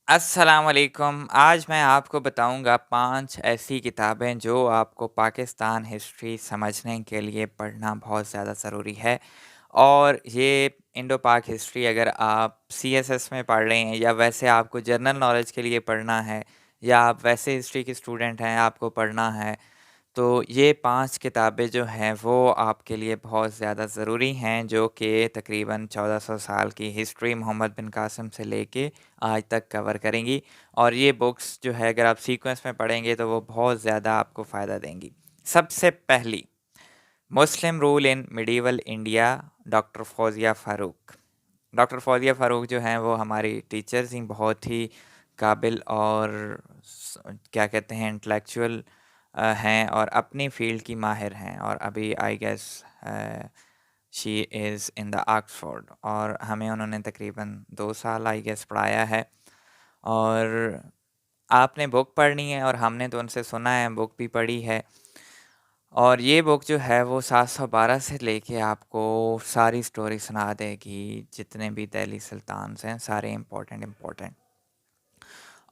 अस्सलाम वालेकुम। आज मैं आपको बताऊँगा 5 ऐसी किताबें जो आपको पाकिस्तान हिस्ट्री समझने के लिए पढ़ना बहुत ज़्यादा ज़रूरी है। और ये इंडो पाक हिस्ट्री अगर आप सीएसएस में पढ़ रहे हैं या वैसे आपको जनरल नॉलेज के लिए पढ़ना है या आप वैसे हिस्ट्री के स्टूडेंट हैं, आपको पढ़ना है, तो ये 5 किताबें जो हैं वो आपके लिए बहुत ज़्यादा ज़रूरी हैं, जो कि तकरीबन 1400 साल की हिस्ट्री मोहम्मद बिन कासिम से लेके आज तक कवर करेंगी। और ये बुक्स जो है अगर आप सीक्वेंस में पढ़ेंगे तो वो बहुत ज़्यादा आपको फ़ायदा देंगी। सबसे पहली Muslim rule in medieval India, doctor Fauzia Farooq. Doctor Fauzia Farooq जो हैं वो हमारी टीचर थीं, बहुत ही काबिल और क्या कहते हैं इंटेलेक्चुअल हैं और अपनी फ़ील्ड की माहिर हैं और अभी I guess she is in the Oxford और हमें उन्होंने तकरीबन 2 साल आई गेस पढ़ाया है। और आपने बुक पढ़नी है और हमने तो उनसे सुना है, बुक भी पढ़ी है। और ये बुक जो है वो 712 से लेके आपको सारी स्टोरी सुना देगी, जितने भी दिल्ली सुल्तान्स हैं, सारे इम्पोर्टेंट।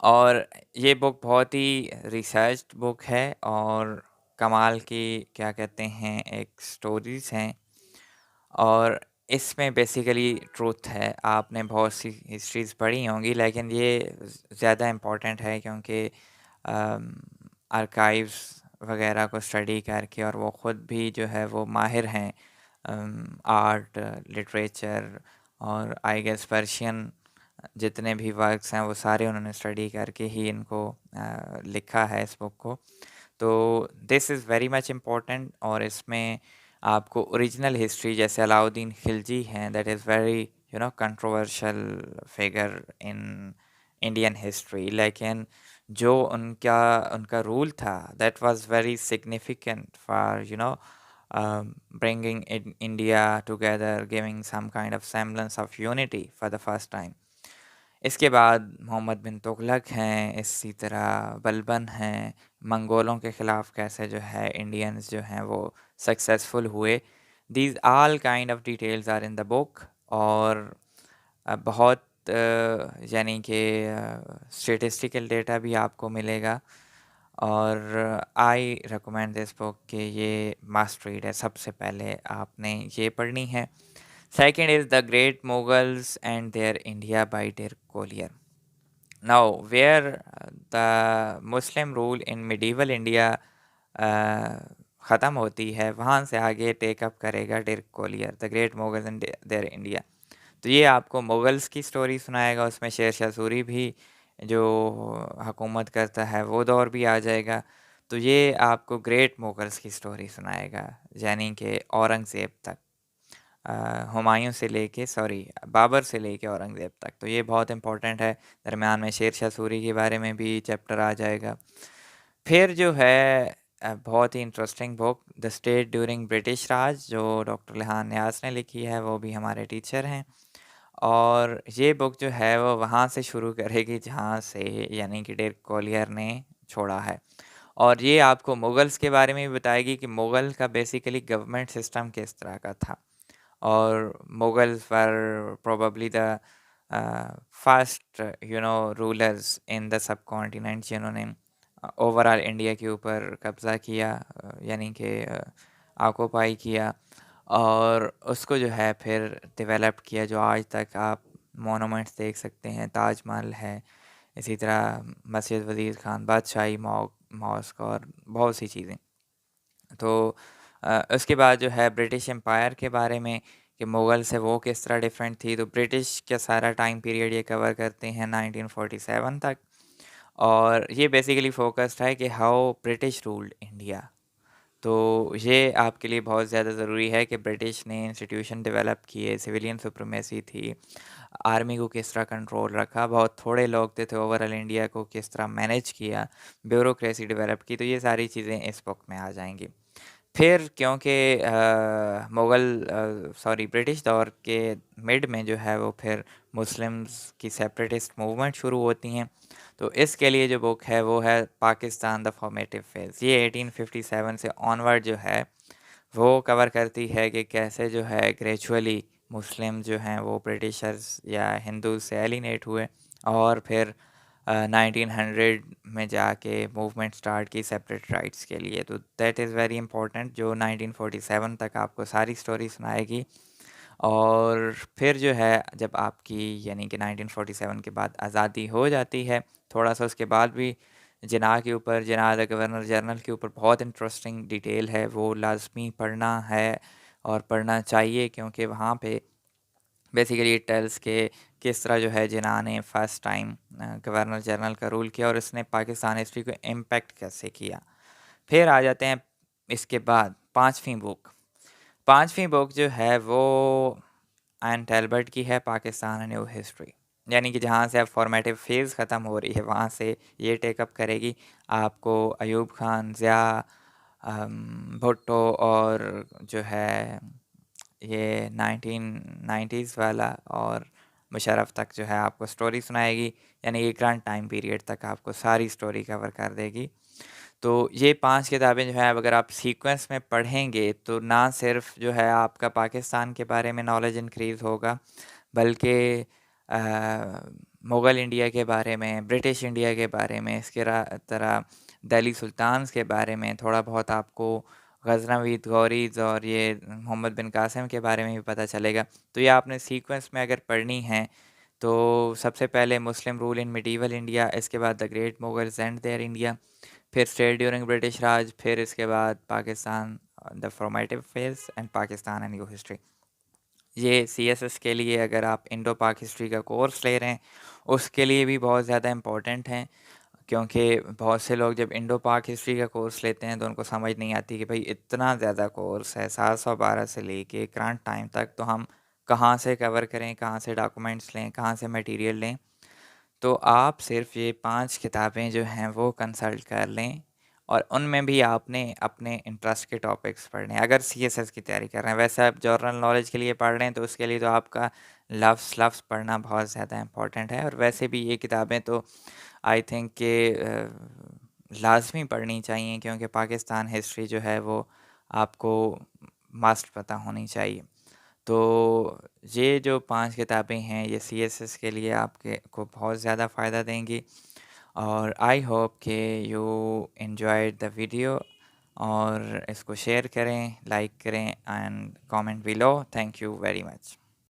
और ये बुक बहुत ही रिसर्च्ड बुक है और कमाल की क्या कहते हैं एक स्टोरीज़ हैं और इसमें बेसिकली ट्रुथ है। आपने बहुत सी हिस्ट्रीज़ पढ़ी होंगी लेकिन ये ज़्यादा इम्पोर्टेंट है क्योंकि आर्काइव्स वगैरह को स्टडी करके और वो ख़ुद भी जो है वो माहिर हैं आर्ट, लिटरेचर और आई गेस पर्शियन जितने भी वर्क्स हैं वो सारे उन्होंने स्टडी करके ही इनको लिखा है इस बुक को। तो this is very much important और इसमें आपको ओरिजिनल हिस्ट्री जैसे अलाउद्दीन खिलजी हैं, that is very controversial figure in Indian history, लेकिन जो उनका उनका रूल था that was very significant for bringing in India together, giving some kind of semblance of unity for the first time. इसके बाद मोहम्मद बिन तुगलक हैं, इसी तरह बलबन हैं, मंगोलों के ख़िलाफ़ कैसे जो है इंडियंस जो हैं वो सक्सेसफुल हुए। These all kind of details are in the book और बहुत यानी कि स्टेटिस्टिकल डेटा भी आपको मिलेगा और आई रिकमेंड दिस बुक कि ये मस्ट रीड है। सबसे पहले आपने ये पढ़नी है। Second is the great Mughals and their India by Dirk Collier. Now where the Muslim rule in medieval India ख़त्म होती है, वहाँ से आगे टेकअप करेगा Dirk Collier the great Mughals and their India. तो ये आपको मुग़ल्स की स्टोरी सुनाएगा, उसमें शेर शाह सूरी भी जो हुकूमत करता है वो दौर भी आ जाएगा। तो ये आपको ग्रेट मुग़ल्स की स्टोरी सुनाएगा, यानी कि औरंगज़ेब तक, हुमायूँ से लेके बाबर से लेके औरंगज़ेब तक। तो ये बहुत इम्पोर्टेंट है। दरमियान में शेर शाह सूरी के बारे में भी चैप्टर आ जाएगा। फिर जो है बहुत ही interesting book the state during British Raj, जो डॉक्टर रेहान नियाज़ ने लिखी है, वो भी हमारे टीचर हैं। और ये बुक जो है वो वहाँ से शुरू करेगी जहाँ से यानी कि डेर कोलियर ने छोड़ा है। और ये आपको मुग़ल्स के बारे में भी बताएगी कि मुग़ल का बेसिकली गवर्नमेंट सिस्टम किस तरह का था। और Mughals were probably the first rulers in the subcontinent जिन्होंने ओवरऑल इंडिया के ऊपर कब्ज़ा किया, यानी कि ऑक्यूपाई किया और उसको जो है फिर डेवलप किया, जो आज तक आप मोनूमेंट्स देख सकते हैं। ताजमहल है, इसी तरह मस्जिद वज़ीर खान, बादशाही मॉस्क और बहुत सी चीज़ें। तो उसके बाद जो है ब्रिटिश एम्पायर के बारे में कि मुग़ल से वो किस तरह डिफरेंट थी, तो ब्रिटिश का सारा टाइम पीरियड ये कवर करते हैं 1947 तक। और ये बेसिकली फोकस्ड है कि हाउ ब्रिटिश रूल्ड इंडिया। तो ये आपके लिए बहुत ज़्यादा ज़रूरी है कि ब्रिटिश ने इंस्टीट्यूशन डेवलप किए, सिविलियन सुप्रीमेसी थी, आर्मी को किस तरह कंट्रोल रखा, बहुत थोड़े लोग थे तो ओवरऑल इंडिया को किस तरह मैनेज किया, ब्यूरोक्रेसी डेवलप की। तो ये सारी चीज़ें इस बुक में आ जाएंगी। फिर क्योंकि ब्रिटिश दौर के मिड में जो है वो फिर मुस्लिम्स की सेपरेटिस्ट मूवमेंट शुरू होती हैं। तो इसके लिए जो बुक है वो है पाकिस्तान द फॉर्मेटिव फेज़। ये 1857 से ऑनवर्ड जो है वो कवर करती है कि कैसे जो है ग्रेजुअली मुस्लिम जो हैं वो ब्रिटिशर्स या हिंदू से एलिनेट हुए और फिर 1900 में जाके मूवमेंट स्टार्ट की सेपरेट राइट्स के लिए। तो दैट इज़ वेरी इंपॉर्टेंट, जो 1947 तक आपको सारी स्टोरी सुनाएगी। और फिर जो है जब आपकी यानी कि 1947 के बाद आज़ादी हो जाती है, थोड़ा सा उसके बाद भी जिन्ना के ऊपर, जिन्ना द गवर्नर जनरल के ऊपर बहुत इंटरेस्टिंग डिटेल है, वो लाजमी पढ़ना है और पढ़ना चाहिए, क्योंकि वहाँ पे बेसिकली इट टेल्स के किस तरह जो है जिन्ना ने फर्स्ट टाइम गवर्नर जनरल का रूल किया और इसने पाकिस्तान हिस्ट्री को इम्पेक्ट कैसे किया। फिर आ जाते हैं इसके बाद पाँचवीं बुक जो है वो एन टैल्बर्ट की है, पाकिस्तान न्यू हिस्ट्री, यानी कि जहाँ से अब फॉर्मेटिव फेज़ ख़त्म हो रही है वहाँ से ये टेकअप करेगी। आपको अयूब खान, ज़िया, भुट्टो और जो है ये 1990s वाला और मुशर्रफ तक जो है आपको स्टोरी सुनाएगी, यानी एक ग्रांड टाइम पीरियड तक आपको सारी स्टोरी कवर कर देगी। तो ये 5 किताबें जो है अब अगर आप सीक्वेंस में पढ़ेंगे तो ना सिर्फ जो है आपका पाकिस्तान के बारे में नॉलेज इंक्रीज़ होगा, बल्कि मुग़ल इंडिया के बारे में, ब्रिटिश इंडिया के बारे में, इसके तरह दिल्ली सुल्तान्स के बारे में थोड़ा बहुत आपको, गज़नवीद, गौरीज़ और ये मोहम्मद बिन कासिम के बारे में भी पता चलेगा। तो ये आपने सीक्वेंस में अगर पढ़नी है तो सबसे पहले Muslim rule in medieval India, इसके बाद the great Mughals and their India, फिर स्टेट ड्यूरिंग ब्रिटिश राज, फिर इसके बाद Pakistan the formative phase and Pakistan and new history. ये सीएसएस के लिए अगर आप इंडो पाक हिस्ट्री का कोर्स ले रहे हैं उसके लिए भी बहुत ज़्यादा इम्पोर्टेंट हैं, क्योंकि बहुत से लोग जब इंडो पाक हिस्ट्री का कोर्स लेते हैं तो उनको समझ नहीं आती कि भाई इतना ज़्यादा कोर्स है 712 से लेके करंट टाइम तक, तो हम कहाँ से कवर करें, कहाँ से डॉक्यूमेंट्स लें, कहाँ से मटेरियल लें। तो आप सिर्फ ये 5 किताबें जो हैं वो कंसल्ट कर लें और उनमें भी आपने अपने इंटरेस्ट के टॉपिक्स पढ़ने हैं। अगर सीएसएस की तैयारी कर रहे हैं, वैसे आप जनरल नॉलेज के लिए पढ़ रहे हैं तो उसके लिए तो आपका लफ्ज़ पढ़ना बहुत ज़्यादा इम्पोर्टेंट है। और वैसे भी ये किताबें तो आई थिंक कि लाज़मी पढ़नी चाहिए, क्योंकि पाकिस्तान हिस्ट्री जो है वो आपको मस्ट पता होनी चाहिए। तो ये जो 5 किताबें हैं ये सीएसएस के लिए आपके को बहुत ज़्यादा फ़ायदा देंगी। और आई होप कि यू एन्जॉयड द वीडियो, और इसको शेयर करें, लाइक करें and comment below. Thank you very much.